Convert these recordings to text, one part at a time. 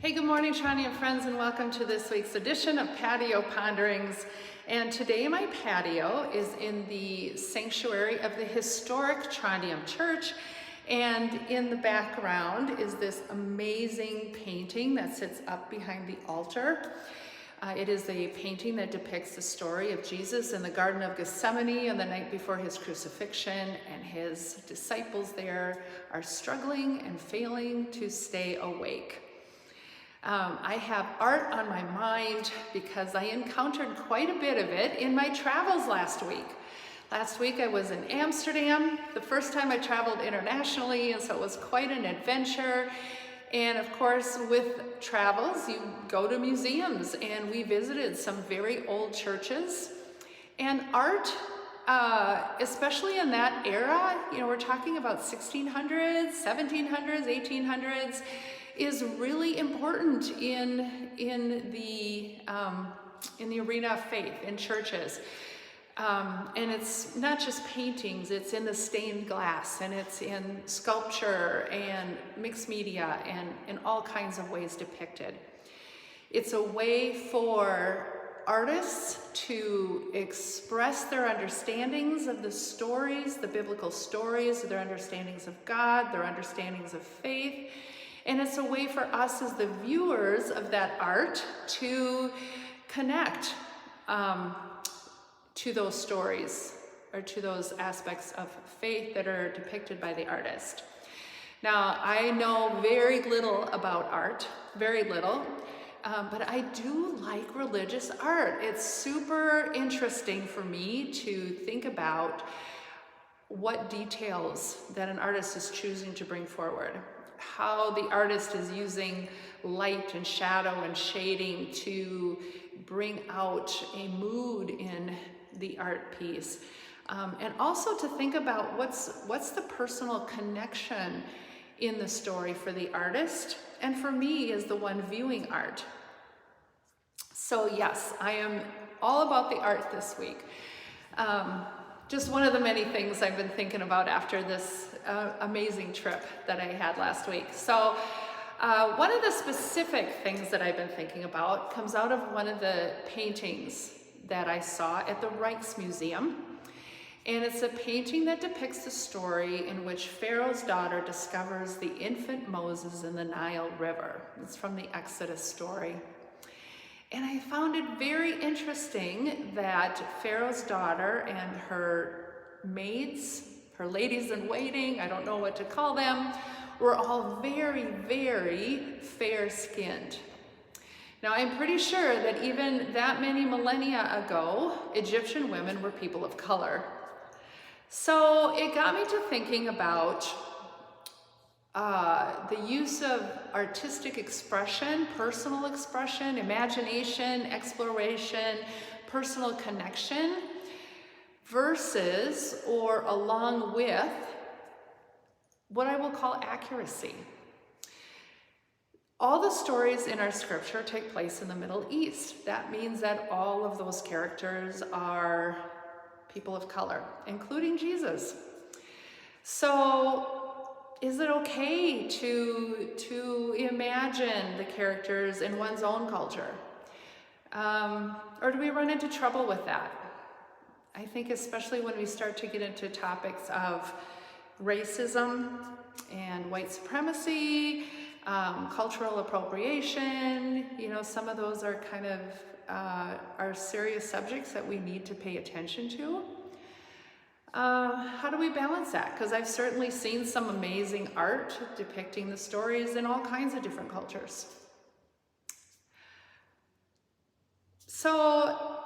Hey, good morning, Shawnee and friends, and welcome to this week's edition of Patio Ponderings. And today my patio is in the sanctuary of the historic Trondheim Church, and in the background is this amazing painting that sits up behind the altar. It is a painting that depicts the story of Jesus in the Garden of Gethsemane on the night before his crucifixion, and his disciples there are struggling and failing to stay awake. I have art on my mind because I encountered quite a bit of it in my travels last week. Last week I was in Amsterdam, the first time I traveled internationally, and so it was quite an adventure. And of course, with travels, you go to museums, and we visited some very old churches. And art, especially in that era, we're talking about 1600s, 1700s, 1800s, is really important in the arena of faith in churches. And it's not just paintings, it's in the stained glass, and it's in sculpture and mixed media and in all kinds of ways depicted. It's a way for artists to express their understandings of the stories, the biblical stories, their understandings of God, their understandings of faith. And it's a way for us as the viewers of that art to connect to those stories or to those aspects of faith that are depicted by the artist. Now, I know very little about art, very little, but I do like religious art. It's super interesting for me to think about what details that an artist is choosing to bring forward, how the artist is using light and shadow and shading to bring out a mood in the art piece. And also to think about what's the personal connection in the story for the artist and for me as the one viewing art. So yes, I am all about the art this week. Just one of the many things I've been thinking about after this amazing trip that I had last week. So one of the specific things that I've been thinking about comes out of one of the paintings that I saw at the Rijksmuseum. And it's a painting that depicts the story in which Pharaoh's daughter discovers the infant Moses in the Nile River. It's from the Exodus story. And I found it very interesting that Pharaoh's daughter and her maids, her ladies in waiting, I don't know what to call them, were all very, very fair-skinned. Now, I'm pretty sure that even that many millennia ago, Egyptian women were people of color. So it got me to thinking about the use of artistic expression, personal expression, imagination, exploration, personal connection, versus or along with what I will call accuracy. All the stories in our scripture take place in the Middle East. That means that all of those characters are people of color, including Jesus. So is it okay to imagine the characters in one's own culture? Or do we run into trouble with that? I think especially when we start to get into topics of racism and white supremacy, cultural appropriation, some of those are kind of are serious subjects that we need to pay attention to. How do we balance that? Because I've certainly seen some amazing art depicting the stories in all kinds of different cultures. So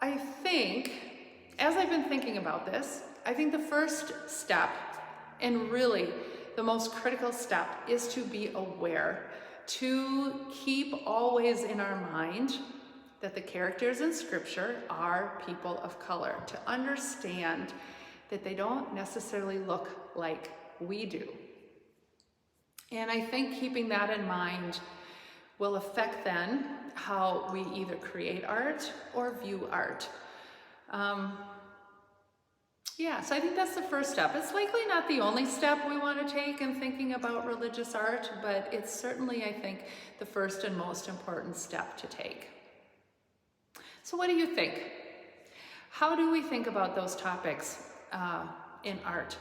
I think, as I've been thinking about this, I think the first step, and really the most critical step, is to be aware, to keep always in our mind that the characters in Scripture are people of color, to understand that they don't necessarily look like we do. And I think keeping that in mind will affect then how we either create art or view art. Yeah, so I think that's the first step. It's likely not the only step we want to take in thinking about religious art, but it's certainly, I think, the first and most important step to take. So what do you think? How do we think about those topics in art?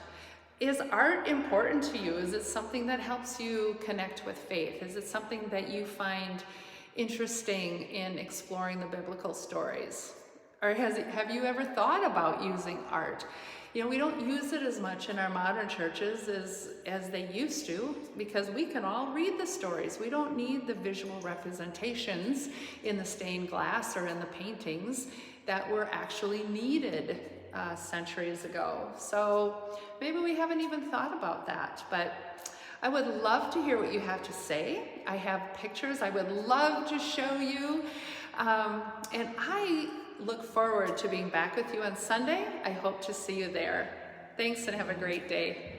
Is art important to you? Is it something that helps you connect with faith? Is it something that you find interesting in exploring the biblical stories? Or have you ever thought about using art? You know, we don't use it as much in our modern churches as they used to, because we can all read the stories. We don't need the visual representations in the stained glass or in the paintings that were actually needed centuries ago. So maybe we haven't even thought about that, but I would love to hear what you have to say. I have pictures I would love to show you. And I look forward to being back with you on Sunday. I hope to see you there. Thanks and have a great day.